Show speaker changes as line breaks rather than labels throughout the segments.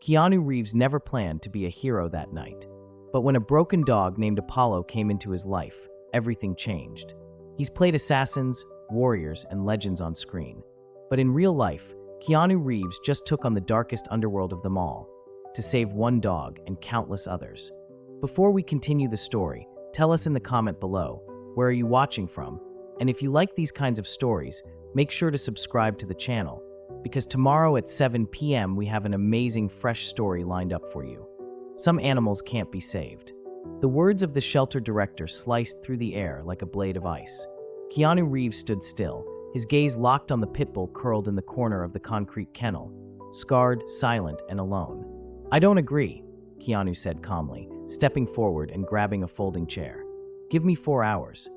Keanu Reeves never planned to be a hero that night. But when a broken dog named Apollo came into his life, everything changed. He's played assassins, warriors, and legends on screen. But in real life, Keanu Reeves just took on the darkest underworld of them all, to save one dog and countless others. Before we continue the story, tell us in the comment below, where are you watching from? And if you like these kinds of stories, make sure to subscribe to the channel, because tomorrow at 7 p.m. we have an amazing fresh story lined up for you. Some animals can't be saved. The words of the shelter director sliced through the air like a blade of ice. Keanu Reeves stood still, his gaze locked on the pit bull curled in the corner of the concrete kennel, scarred, silent, and alone. "I don't agree," Keanu said calmly, stepping forward and grabbing a folding chair. "Give me 4 hours."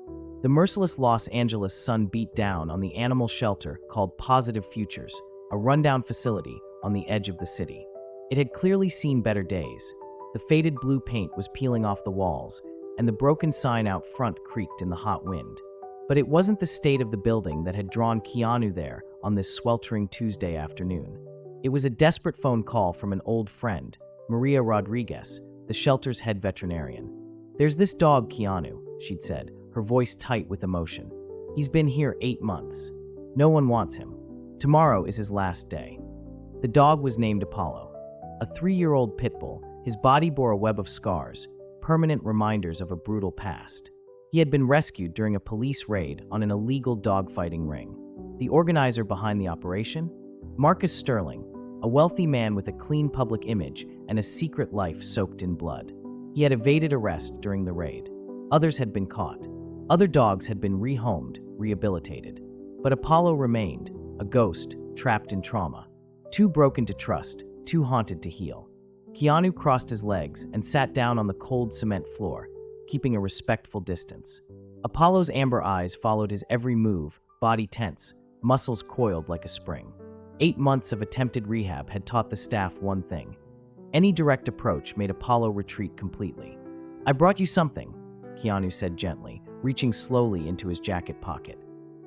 The merciless Los Angeles sun beat down on the animal shelter called Positive Futures, a rundown facility on the edge of the city. It had clearly seen better days. The faded blue paint was peeling off the walls, and the broken sign out front creaked in the hot wind. But it wasn't the state of the building that had drawn Keanu there on this sweltering Tuesday afternoon. It was a desperate phone call from an old friend, Maria Rodriguez, the shelter's head veterinarian. "There's this dog, Keanu," she'd said, her voice tight with emotion. "He's been here 8 months. No one wants him. Tomorrow is his last day." The dog was named Apollo, a 3-year-old pit bull. His body bore a web of scars, permanent reminders of a brutal past. He had been rescued during a police raid on an illegal dogfighting ring. The organizer behind the operation? Marcus Sterling, a wealthy man with a clean public image and a secret life soaked in blood. He had evaded arrest during the raid. Others had been caught. Other dogs had been rehomed, rehabilitated. But Apollo remained, a ghost trapped in trauma. Too broken to trust, too haunted to heal. Keanu crossed his legs and sat down on the cold cement floor, keeping a respectful distance. Apollo's amber eyes followed his every move, body tense, muscles coiled like a spring. 8 months of attempted rehab had taught the staff one thing. Any direct approach made Apollo retreat completely. "I brought you something," Keanu said gently, reaching slowly into his jacket pocket.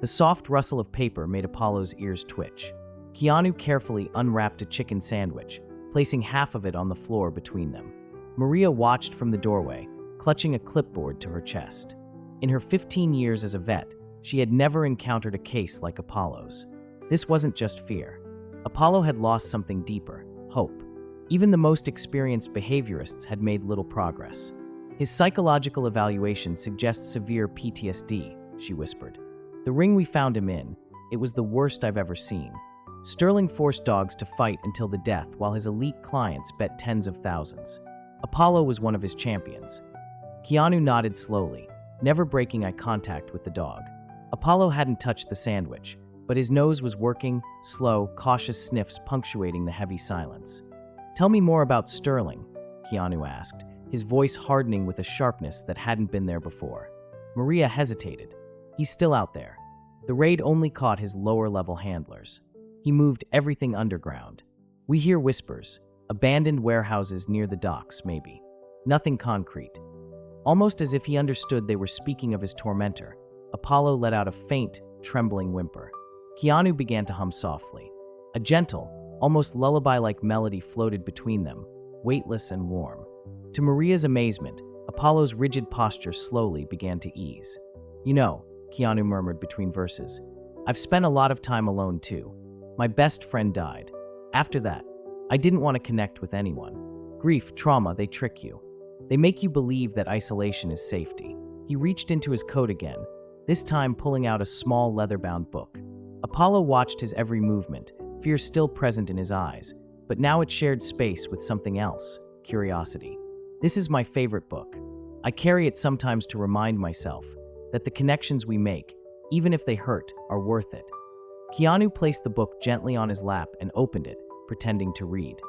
The soft rustle of paper made Apollo's ears twitch. Keanu carefully unwrapped a chicken sandwich, placing half of it on the floor between them. Maria watched from the doorway, clutching a clipboard to her chest. In her 15 years as a vet, she had never encountered a case like Apollo's. This wasn't just fear. Apollo had lost something deeper, hope. Even the most experienced behaviorists had made little progress. "His psychological evaluation suggests severe PTSD," she whispered. "The ring we found him in, it was the worst I've ever seen. Sterling forced dogs to fight until the death while his elite clients bet tens of thousands. Apollo was one of his champions." Keanu nodded slowly, never breaking eye contact with the dog. Apollo hadn't touched the sandwich, but his nose was working, slow, cautious sniffs punctuating the heavy silence. "Tell me more about Sterling," Keanu asked, his voice hardening with a sharpness that hadn't been there before. Maria hesitated. "He's still out there. The raid only caught his lower-level handlers. He moved everything underground. We hear whispers, abandoned warehouses near the docks, maybe. Nothing concrete." Almost as if he understood they were speaking of his tormentor, Apollo let out a faint, trembling whimper. Keanu began to hum softly. A gentle, almost lullaby-like melody floated between them, weightless and warm. To Maria's amazement, Apollo's rigid posture slowly began to ease. "You know," Keanu murmured between verses, "I've spent a lot of time alone too. My best friend died. After that, I didn't want to connect with anyone. Grief, trauma, they trick you. They make you believe that isolation is safety." He reached into his coat again, this time pulling out a small leather-bound book. Apollo watched his every movement, fear still present in his eyes, but now it shared space with something else, curiosity. "This is my favorite book. I carry it sometimes to remind myself that the connections we make, even if they hurt, are worth it." Keanu placed the book gently on his lap and opened it, pretending to read.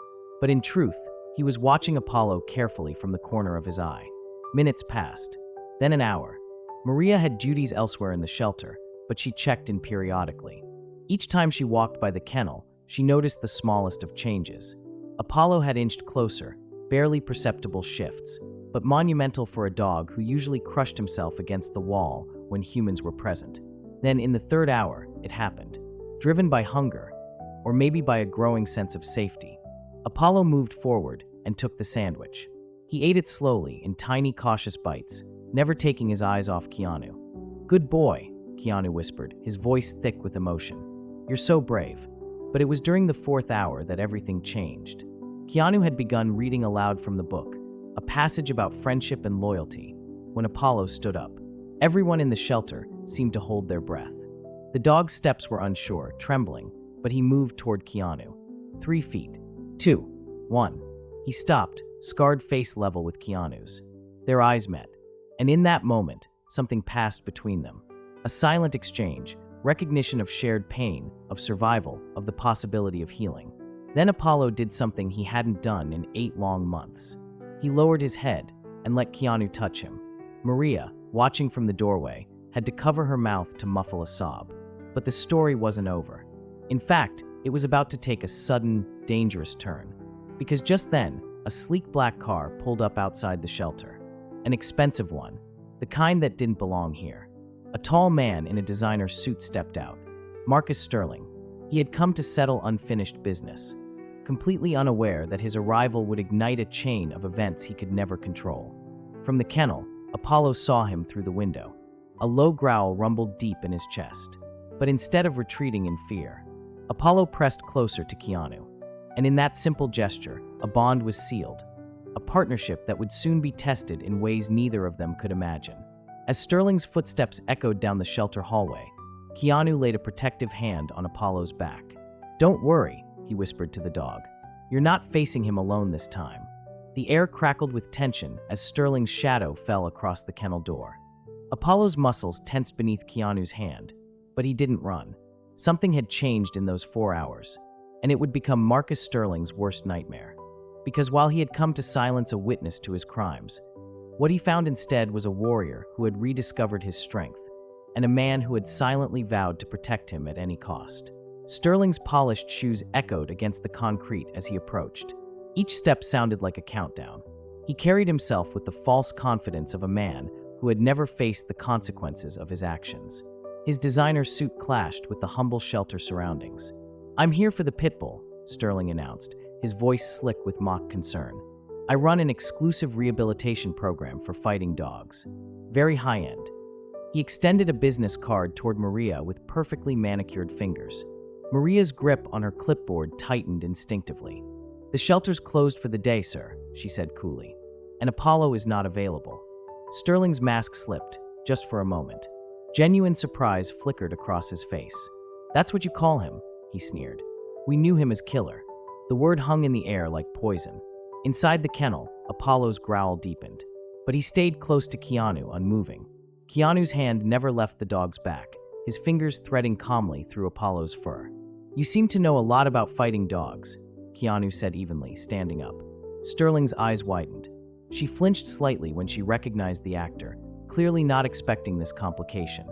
But in truth, he was watching Apollo carefully from the corner of his eye. Minutes passed, then an hour. Maria had duties elsewhere in the shelter, but she checked in periodically. Each time she walked by the kennel, she noticed the smallest of changes. Apollo had inched closer, barely perceptible shifts, but monumental for a dog who usually crushed himself against the wall when humans were present. Then, in the 3rd hour, it happened. Driven by hunger, or maybe by a growing sense of safety, Apollo moved forward and took the sandwich. He ate it slowly in tiny, cautious bites, never taking his eyes off Keanu. "Good boy," Keanu whispered, his voice thick with emotion. "You're so brave." But it was during the fourth hour that everything changed. Keanu had begun reading aloud from the book, a passage about friendship and loyalty, when Apollo stood up. Everyone in the shelter seemed to hold their breath. The dog's steps were unsure, trembling, but he moved toward Keanu. 3 feet. 2. 1. He stopped, scarred face level with Keanu's. Their eyes met, and in that moment, something passed between them. A silent exchange, recognition of shared pain, of survival, of the possibility of healing. Then Apollo did something he hadn't done in 8 long months. He lowered his head and let Keanu touch him. Maria, watching from the doorway, had to cover her mouth to muffle a sob. But the story wasn't over. In fact, it was about to take a sudden, dangerous turn. Because just then, a sleek black car pulled up outside the shelter. An expensive one, the kind that didn't belong here. A tall man in a designer suit stepped out. Marcus Sterling. He had come to settle unfinished business, completely unaware that his arrival would ignite a chain of events he could never control. From the kennel, Apollo saw him through the window. A low growl rumbled deep in his chest. But instead of retreating in fear, Apollo pressed closer to Keanu. And in that simple gesture, a bond was sealed, a partnership that would soon be tested in ways neither of them could imagine. As Sterling's footsteps echoed down the shelter hallway, Keanu laid a protective hand on Apollo's back. "Don't worry," he whispered to the dog. "You're not facing him alone this time." The air crackled with tension as Sterling's shadow fell across the kennel door. Apollo's muscles tensed beneath Keanu's hand, but he didn't run. Something had changed in those 4 hours, and it would become Marcus Sterling's worst nightmare. Because while he had come to silence a witness to his crimes, what he found instead was a warrior who had rediscovered his strength, and a man who had silently vowed to protect him at any cost. Sterling's polished shoes echoed against the concrete as he approached. Each step sounded like a countdown. He carried himself with the false confidence of a man who had never faced the consequences of his actions. His designer suit clashed with the humble shelter surroundings. "I'm here for the pit bull," Sterling announced, his voice slick with mock concern. "I run an exclusive rehabilitation program for fighting dogs. Very high-end." He extended a business card toward Maria with perfectly manicured fingers. Maria's grip on her clipboard tightened instinctively. "The shelter's closed for the day, sir," she said coolly, "and Apollo is not available." Sterling's mask slipped, just for a moment. Genuine surprise flickered across his face. "That's what you call him," he sneered. "We knew him as killer." The word hung in the air like poison. Inside the kennel, Apollo's growl deepened, but he stayed close to Keanu, unmoving. Keanu's hand never left the dog's back, his fingers threading calmly through Apollo's fur. "You seem to know a lot about fighting dogs," Keanu said evenly, standing up. Sterling's eyes widened. She flinched slightly when she recognized the actor, clearly not expecting this complication.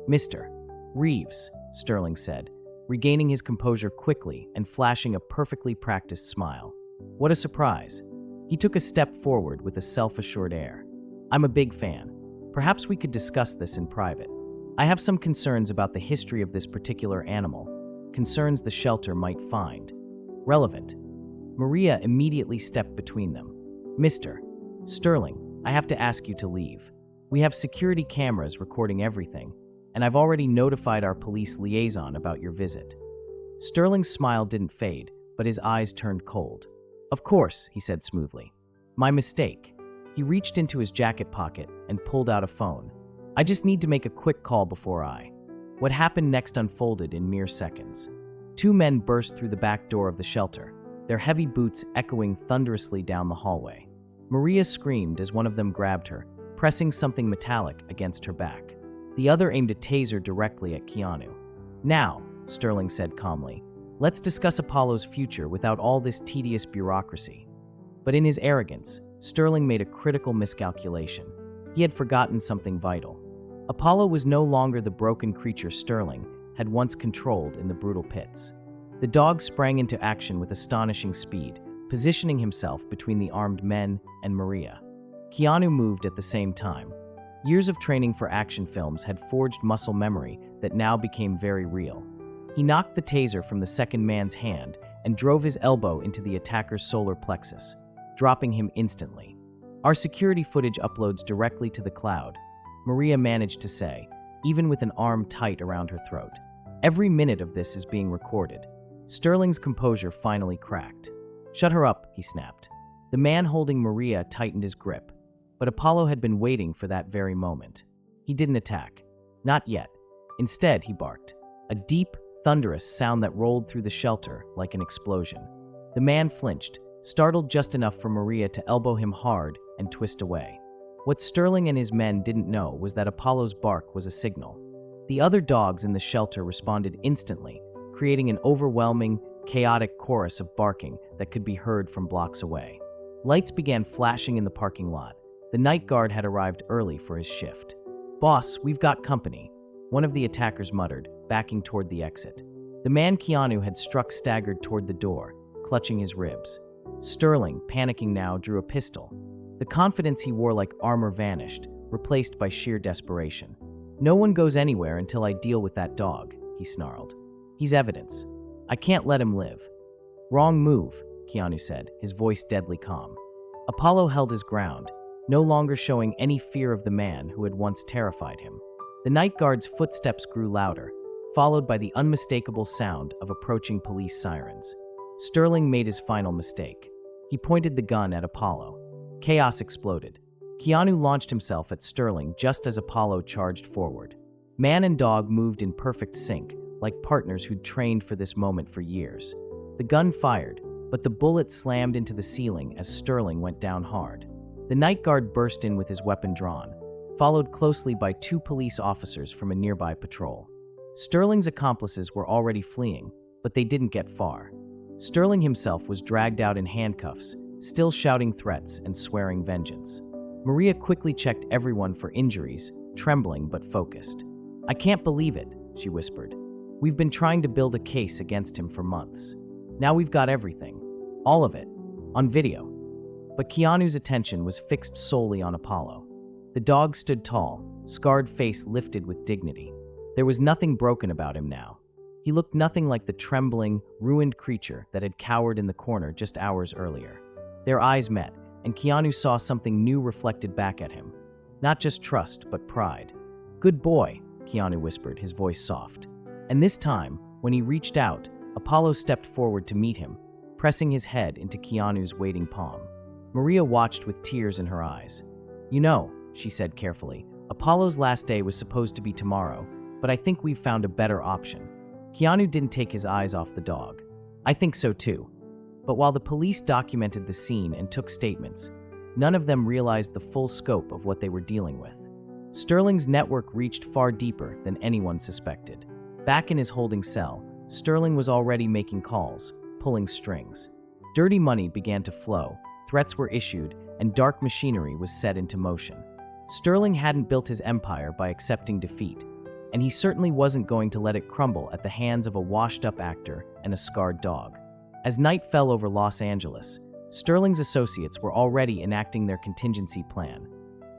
"Mr. Reeves," Sterling said, regaining his composure quickly and flashing a perfectly practiced smile. "What a surprise." He took a step forward with a self-assured air. "I'm a big fan. Perhaps we could discuss this in private. I have some concerns about the history of this particular animal, concerns the shelter might find relevant." Maria immediately stepped between them. "Mr. Sterling, I have to ask you to leave. We have security cameras recording everything, and I've already notified our police liaison about your visit." Sterling's smile didn't fade, but his eyes turned cold. "Of course," he said smoothly. "My mistake." He reached into his jacket pocket and pulled out a phone. "I just need to make a quick call before I—" What happened next unfolded in mere seconds. 2 men burst through the back door of the shelter, their heavy boots echoing thunderously down the hallway. Maria screamed as one of them grabbed her, pressing something metallic against her back. The other aimed a taser directly at Keanu. "Now," Sterling said calmly, "let's discuss Apollo's future without all this tedious bureaucracy." But in his arrogance, Sterling made a critical miscalculation. He had forgotten something vital. Apollo was no longer the broken creature Sterling had once controlled in the brutal pits. The dog sprang into action with astonishing speed, positioning himself between the armed men and Maria. Keanu moved at the same time. Years of training for action films had forged muscle memory that now became very real. He knocked the taser from the second man's hand and drove his elbow into the attacker's solar plexus, dropping him instantly. "Our security footage uploads directly to the cloud," Maria managed to say, even with an arm tight around her throat. "Every minute of this is being recorded." Sterling's composure finally cracked. "Shut her up," he snapped. The man holding Maria tightened his grip, but Apollo had been waiting for that very moment. He didn't attack. Not yet. Instead, he barked, a deep, thunderous sound that rolled through the shelter like an explosion. The man flinched, startled just enough for Maria to elbow him hard and twist away. What Sterling and his men didn't know was that Apollo's bark was a signal. The other dogs in the shelter responded instantly, creating an overwhelming, chaotic chorus of barking that could be heard from blocks away. Lights began flashing in the parking lot. The night guard had arrived early for his shift. "Boss, we've got company," one of the attackers muttered, backing toward the exit. The man Keanu had struck staggered toward the door, clutching his ribs. Sterling, panicking now, drew a pistol. The confidence he wore like armor vanished, replaced by sheer desperation. "No one goes anywhere until I deal with that dog," he snarled. "He's evidence. I can't let him live." "Wrong move," Keanu said, his voice deadly calm. Apollo held his ground, no longer showing any fear of the man who had once terrified him. The night guard's footsteps grew louder, followed by the unmistakable sound of approaching police sirens. Sterling made his final mistake. He pointed the gun at Apollo. Chaos exploded. Keanu launched himself at Sterling just as Apollo charged forward. Man and dog moved in perfect sync, like partners who'd trained for this moment for years. The gun fired, but the bullet slammed into the ceiling as Sterling went down hard. The night guard burst in with his weapon drawn, followed closely by 2 police officers from a nearby patrol. Sterling's accomplices were already fleeing, but they didn't get far. Sterling himself was dragged out in handcuffs, still shouting threats and swearing vengeance. Maria quickly checked everyone for injuries, trembling but focused. "I can't believe it," she whispered. "We've been trying to build a case against him for months. Now we've got everything. All of it. On video." But Keanu's attention was fixed solely on Apollo. The dog stood tall, scarred face lifted with dignity. There was nothing broken about him now. He looked nothing like the trembling, ruined creature that had cowered in the corner just hours earlier. Their eyes met, and Keanu saw something new reflected back at him. Not just trust, but pride. "Good boy," Keanu whispered, his voice soft. And this time, when he reached out, Apollo stepped forward to meet him, pressing his head into Keanu's waiting palm. Maria watched with tears in her eyes. "You know," she said carefully, "Apollo's last day was supposed to be tomorrow, but I think we've found a better option." Keanu didn't take his eyes off the dog. "I think so too." But while the police documented the scene and took statements, none of them realized the full scope of what they were dealing with. Sterling's network reached far deeper than anyone suspected. Back in his holding cell, Sterling was already making calls, pulling strings. Dirty money began to flow, threats were issued, and dark machinery was set into motion. Sterling hadn't built his empire by accepting defeat, and he certainly wasn't going to let it crumble at the hands of a washed-up actor and a scarred dog. As night fell over Los Angeles, Sterling's associates were already enacting their contingency plan,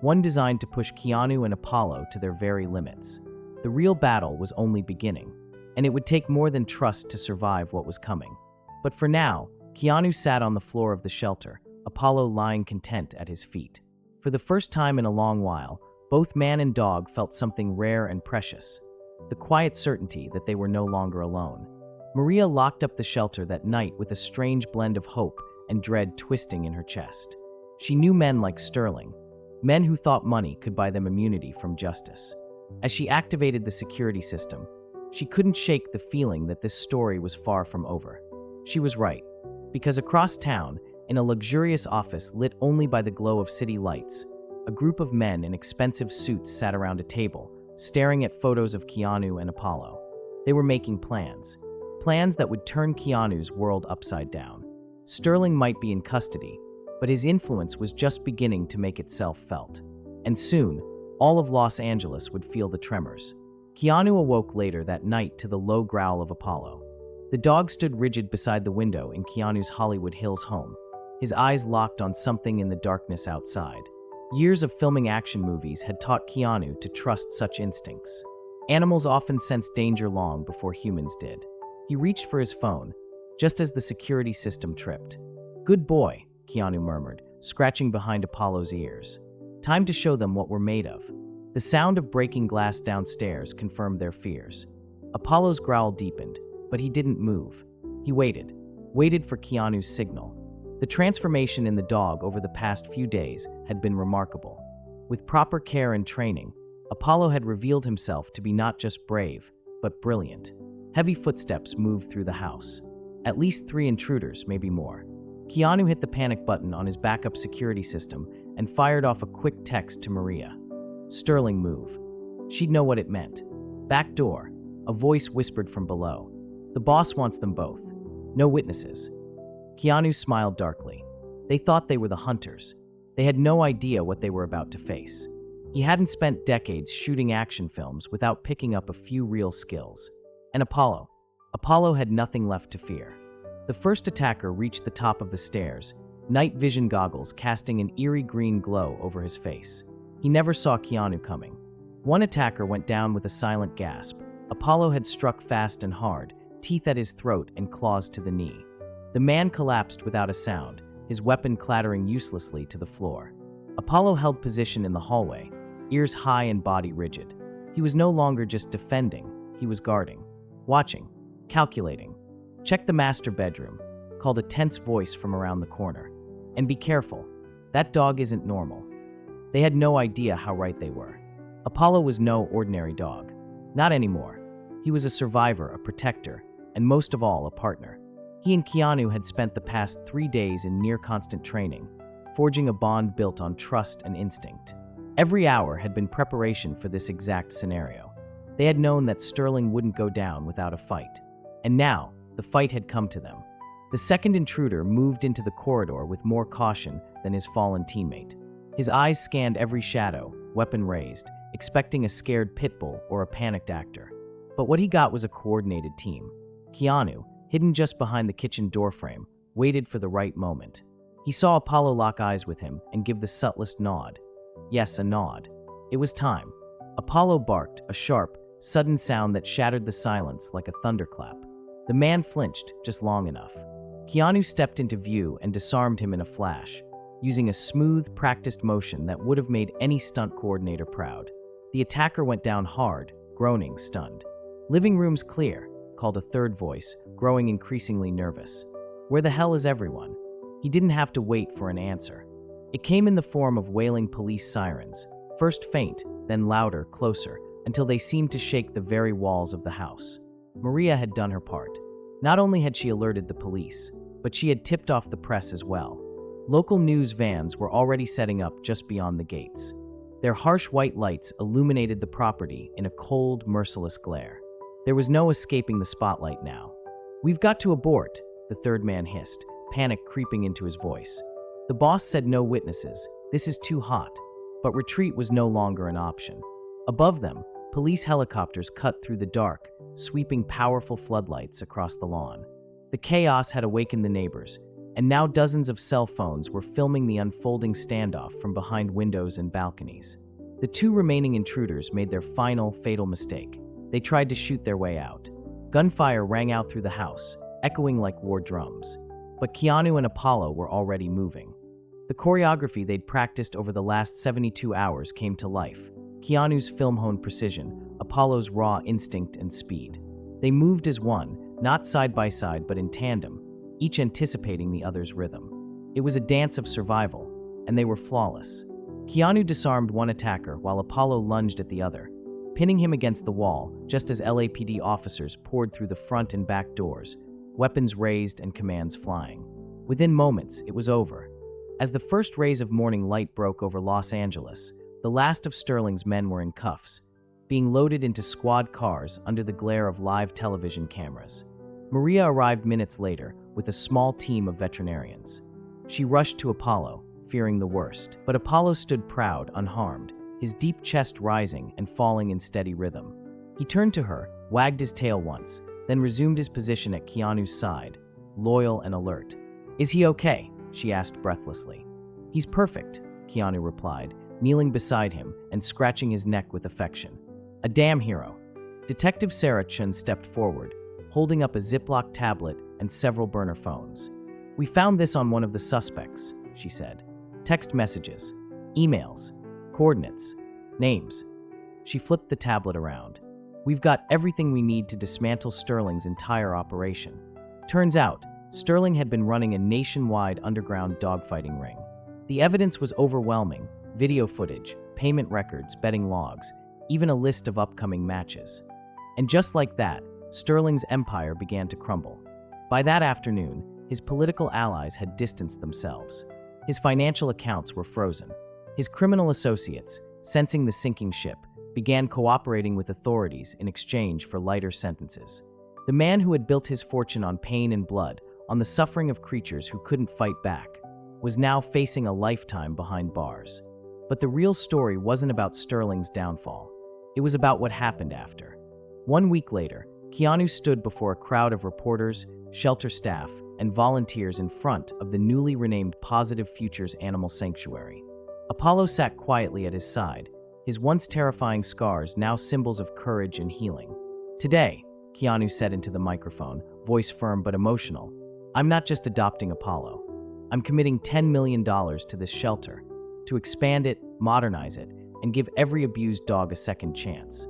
one designed to push Keanu and Apollo to their very limits. The real battle was only beginning, and it would take more than trust to survive what was coming. But for now, Keanu sat on the floor of the shelter, Apollo lying content at his feet. For the first time in a long while, both man and dog felt something rare and precious, the quiet certainty that they were no longer alone. Maria locked up the shelter that night with a strange blend of hope and dread twisting in her chest. She knew men like Sterling, men who thought money could buy them immunity from justice. As she activated the security system, she couldn't shake the feeling that this story was far from over. She was right, because across town, in a luxurious office lit only by the glow of city lights, a group of men in expensive suits sat around a table, staring at photos of Keanu and Apollo. They were making plans that would turn Keanu's world upside down. Sterling might be in custody, but his influence was just beginning to make itself felt. And soon, all of Los Angeles would feel the tremors. Keanu awoke later that night to the low growl of Apollo. The dog stood rigid beside the window in Keanu's Hollywood Hills home, his eyes locked on something in the darkness outside. Years of filming action movies had taught Keanu to trust such instincts. Animals often sense danger long before humans did. He reached for his phone, just as the security system tripped. "Good boy," Keanu murmured, scratching behind Apollo's ears. "Time to show them what we're made of." The sound of breaking glass downstairs confirmed their fears. Apollo's growl deepened, but he didn't move. He waited for Keanu's signal. The transformation in the dog over the past few days had been remarkable. With proper care and training, Apollo had revealed himself to be not just brave, but brilliant. Heavy footsteps moved through the house. At least 3 intruders, maybe more. Keanu hit the panic button on his backup security system and fired off a quick text to Maria. "Sterling, move." She'd know what it meant. "Back door," a voice whispered from below. "The boss wants them both. No witnesses." Keanu smiled darkly. They thought they were the hunters. They had no idea what they were about to face. He hadn't spent decades shooting action films without picking up a few real skills. And Apollo had nothing left to fear. The first attacker reached the top of the stairs, night vision goggles casting an eerie green glow over his face. He never saw Keanu coming. One attacker went down with a silent gasp. Apollo had struck fast and hard, teeth at his throat and claws to the knee. The man collapsed without a sound, his weapon clattering uselessly to the floor. Apollo held position in the hallway, ears high and body rigid. He was no longer just defending, he was guarding, watching, calculating. "Check the master bedroom," called a tense voice from around the corner. "And be careful, that dog isn't normal." They had no idea how right they were. Apollo was no ordinary dog. Not anymore. He was a survivor, a protector, and most of all, a partner. He and Keanu had spent the past 3 days in near-constant training, forging a bond built on trust and instinct. Every hour had been preparation for this exact scenario. They had known that Sterling wouldn't go down without a fight. And now, the fight had come to them. The second intruder moved into the corridor with more caution than his fallen teammate. His eyes scanned every shadow, weapon raised, expecting a scared pit bull or a panicked actor. But what he got was a coordinated team. Keanu, hidden just behind the kitchen doorframe, waited for the right moment. He saw Apollo lock eyes with him and give the subtlest nod. Yes, a nod. It was time. Apollo barked, a sharp, sudden sound that shattered the silence like a thunderclap. The man flinched just long enough. Keanu stepped into view and disarmed him in a flash, using a smooth, practiced motion that would have made any stunt coordinator proud. The attacker went down hard, groaning, stunned. "Living room's clear," called a third voice, growing increasingly nervous. "Where the hell is everyone?" He didn't have to wait for an answer. It came in the form of wailing police sirens, first faint, then louder, closer, until they seemed to shake the very walls of the house. Maria had done her part. Not only had she alerted the police, but she had tipped off the press as well. Local news vans were already setting up just beyond the gates. Their harsh white lights illuminated the property in a cold, merciless glare. There was no escaping the spotlight now. "We've got to abort," the third man hissed, panic creeping into his voice. The boss said no witnesses. This is too hot. But retreat was no longer an option. Above them, police helicopters cut through the dark, sweeping powerful floodlights across the lawn. The chaos had awakened the neighbors, and now dozens of cell phones were filming the unfolding standoff from behind windows and balconies. The 2 remaining intruders made their final, fatal mistake. They tried to shoot their way out. Gunfire rang out through the house, echoing like war drums. But Keanu and Apollo were already moving. The choreography they'd practiced over the last 72 hours came to life. Keanu's film-honed precision, Apollo's raw instinct and speed. They moved as one, not side by side but in tandem, each anticipating the other's rhythm. It was a dance of survival, and they were flawless. Keanu disarmed one attacker while Apollo lunged at the other, pinning him against the wall just as LAPD officers poured through the front and back doors, weapons raised and commands flying. Within moments, it was over. As the first rays of morning light broke over Los Angeles, the last of Sterling's men were in cuffs, being loaded into squad cars under the glare of live television cameras. Maria arrived minutes later with a small team of veterinarians. She rushed to Apollo, fearing the worst, but Apollo stood proud, unharmed, his deep chest rising and falling in steady rhythm. He turned to her, wagged his tail once, then resumed his position at Keanu's side, loyal and alert. "Is he okay?" she asked breathlessly. "He's perfect," Keanu replied, kneeling beside him and scratching his neck with affection. "A damn hero." Detective Sarah Chun stepped forward, holding up a Ziploc tablet and several burner phones. "We found this on one of the suspects," she said. "Text messages, emails, coordinates, names." She flipped the tablet around. "We've got everything we need to dismantle Sterling's entire operation." Turns out, Sterling had been running a nationwide underground dogfighting ring. The evidence was overwhelming: video footage, payment records, betting logs, even a list of upcoming matches. And just like that, Sterling's empire began to crumble. By that afternoon, his political allies had distanced themselves. His financial accounts were frozen. His criminal associates, sensing the sinking ship, began cooperating with authorities in exchange for lighter sentences. The man who had built his fortune on pain and blood, on the suffering of creatures who couldn't fight back, was now facing a lifetime behind bars. But the real story wasn't about Sterling's downfall. It was about what happened after. 1 week later, Keanu stood before a crowd of reporters, shelter staff, and volunteers in front of the newly renamed Positive Futures Animal Sanctuary. Apollo sat quietly at his side, his once terrifying scars now symbols of courage and healing. "Today," Keanu said into the microphone, voice firm but emotional, "I'm not just adopting Apollo. I'm committing $10 million to this shelter, to expand it, modernize it, and give every abused dog a second chance."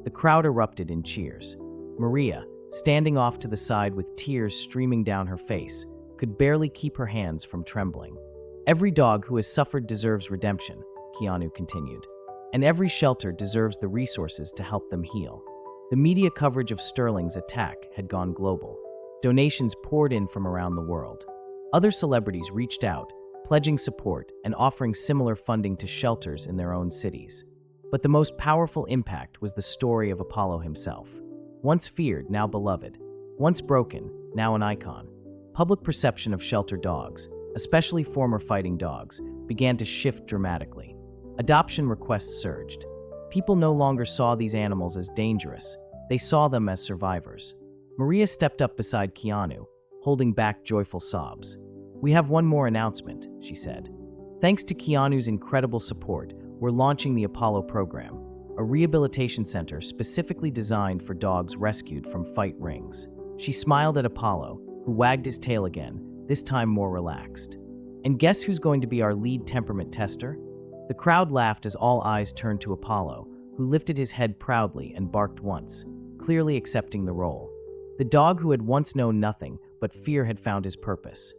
The crowd erupted in cheers. Maria, standing off to the side with tears streaming down her face, could barely keep her hands from trembling. "Every dog who has suffered deserves redemption," Keanu continued. "And every shelter deserves the resources to help them heal." The media coverage of Sterling's attack had gone global. Donations poured in from around the world. Other celebrities reached out, pledging support and offering similar funding to shelters in their own cities. But the most powerful impact was the story of Apollo himself. Once feared, now beloved. Once broken, now an icon. Public perception of shelter dogs, especially former fighting dogs, began to shift dramatically. Adoption requests surged. People no longer saw these animals as dangerous. They saw them as survivors. Maria stepped up beside Keanu, holding back joyful sobs. "We have one more announcement," she said. "Thanks to Keanu's incredible support, we're launching the Apollo program, a rehabilitation center specifically designed for dogs rescued from fight rings." She smiled at Apollo, who wagged his tail again, this time more relaxed. "And guess who's going to be our lead temperament tester?" The crowd laughed as all eyes turned to Apollo, who lifted his head proudly and barked once, clearly accepting the role. The dog who had once known nothing but fear had found his purpose,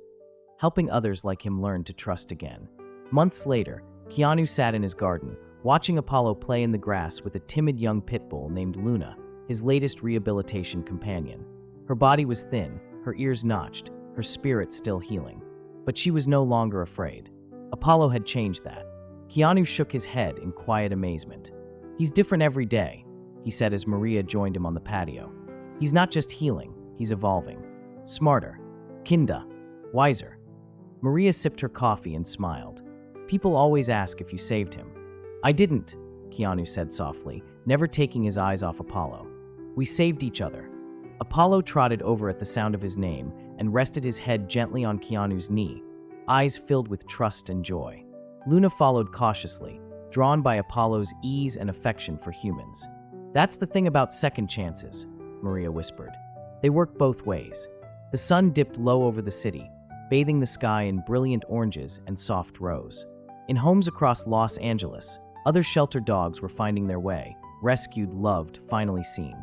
helping others like him learn to trust again. Months later, Keanu sat in his garden, watching Apollo play in the grass with a timid young pit bull named Luna, his latest rehabilitation companion. Her body was thin, her ears notched, her spirit still healing. But she was no longer afraid. Apollo had changed that. Keanu shook his head in quiet amazement. "He's different every day," he said as Maria joined him on the patio. "He's not just healing, he's evolving. Smarter, kinder, wiser." Maria sipped her coffee and smiled. "People always ask if you saved him." "I didn't," Keanu said softly, never taking his eyes off Apollo. "We saved each other." Apollo trotted over at the sound of his name and rested his head gently on Keanu's knee, eyes filled with trust and joy. Luna followed cautiously, drawn by Apollo's ease and affection for humans. "That's the thing about second chances," Maria whispered. "They work both ways." The sun dipped low over the city, bathing the sky in brilliant oranges and soft rose. In homes across Los Angeles, other shelter dogs were finding their way, rescued, loved, finally seen.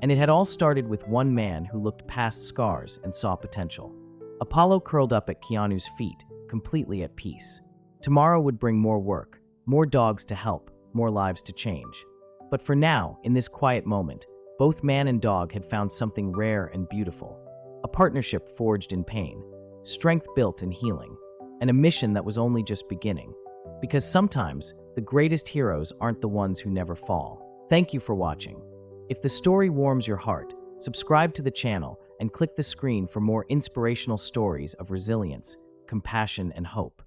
And it had all started with one man who looked past scars and saw potential. Apollo curled up at Keanu's feet, completely at peace. Tomorrow would bring more work, more dogs to help, more lives to change. But for now, in this quiet moment, both man and dog had found something rare and beautiful. A partnership forged in pain, strength built in healing, and a mission that was only just beginning. Because sometimes, the greatest heroes aren't the ones who never fall. Thank you for watching. If the story warms your heart, subscribe to the channel and click the screen for more inspirational stories of resilience, compassion, and hope.